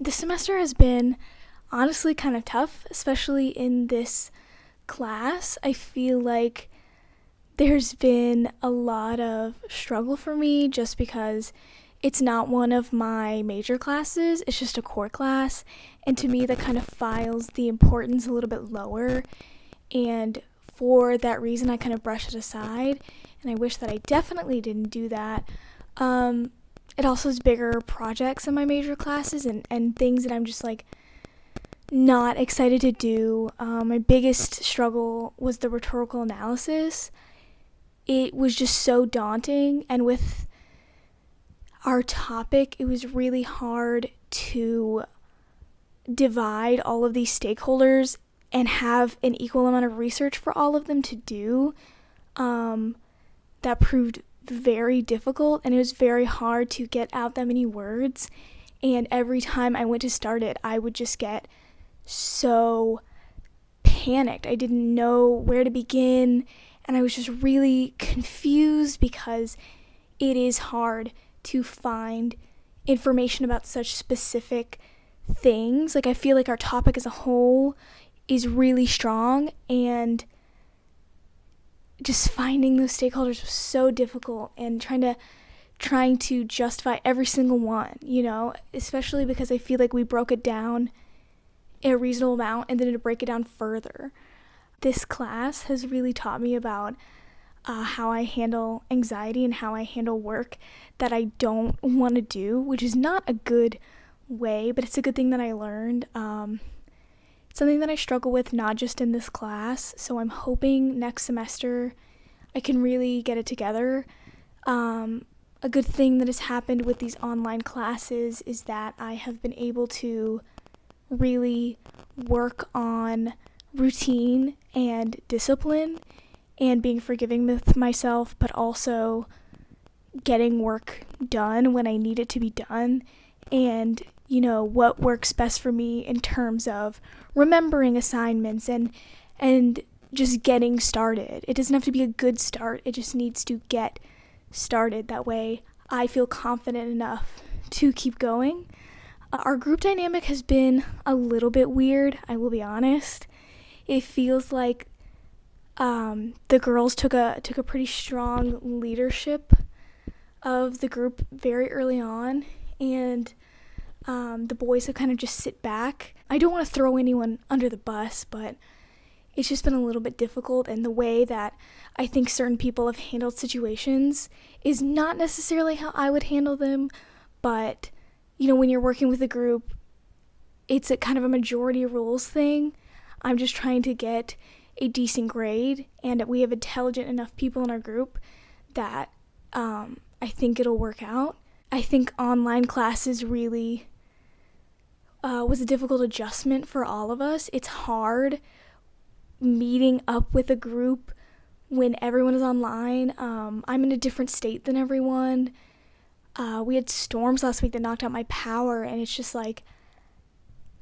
This semester has been honestly kind of tough, especially in this class. I feel like there's been a lot of struggle for me just because it's not one of my major classes, it's just a core class. And to me, that kind of files the importance a little bit lower. And for that reason, I kind of brush it aside. And I wish that I definitely didn't do that. It also has bigger projects in my major classes and things that I'm just like not excited to do. My biggest struggle was the rhetorical analysis. It was just so daunting, and with our topic, it was really hard to divide all of these stakeholders and have an equal amount of research for all of them to do. That proved very difficult, and it was very hard to get out that many words. And every time I went to start it, I would just get so panicked. I didn't know where to begin, and I was just really confused because it is hard to find information about such specific things. Like, I feel like our topic as a whole is really strong, and just finding those stakeholders was so difficult, and trying to justify every single one, especially because I feel like we broke it down a reasonable amount and then to break it down further. This class has really taught me about how I handle anxiety and how I handle work that I don't want to do, which is not a good way, but it's a good thing that I learned. It's something that I struggle with, not just in this class, so I'm hoping next semester I can really get it together. A good thing that has happened with these online classes is that I have been able to really work on routine and discipline and being forgiving with myself, but also getting work done when I need it to be done, and what works best for me in terms of remembering assignments and just getting started. It doesn't have to be a good start, it just needs to get started. That way I feel confident enough to keep going. Our group dynamic has been a little bit weird, I will be honest. It feels like the girls took a pretty strong leadership of the group very early on, and the boys have kind of just sit back. I don't want to throw anyone under the bus, but it's just been a little bit difficult, and the way that I think certain people have handled situations is not necessarily how I would handle them, but when you're working with a group, it's a kind of a majority rules thing. I'm just trying to get a decent grade, and we have intelligent enough people in our group that I think it'll work out. I think online classes really was a difficult adjustment for all of us. It's hard meeting up with a group when everyone is online. I'm in a different state than everyone. We had storms last week that knocked out my power, and it's just like,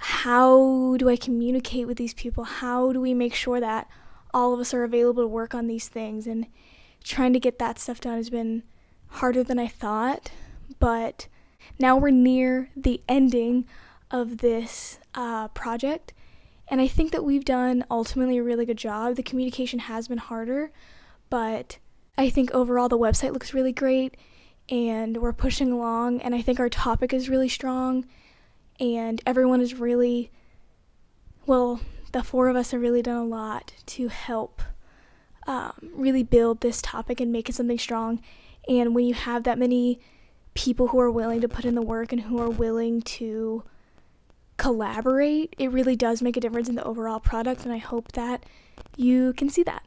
how do I communicate with these people? How do we make sure that all of us are available to work on these things? And trying to get that stuff done has been harder than I thought, but now we're near the ending of this project, and I think that we've done ultimately a really good job. The communication has been harder, but I think overall the website looks really great, and we're pushing along, and I think our topic is really strong, and everyone is really, the four of us have really done a lot to help really build this topic and make it something strong. And when you have that many people who are willing to put in the work and who are willing to collaborate, it really does make a difference in the overall product, and I hope that you can see that.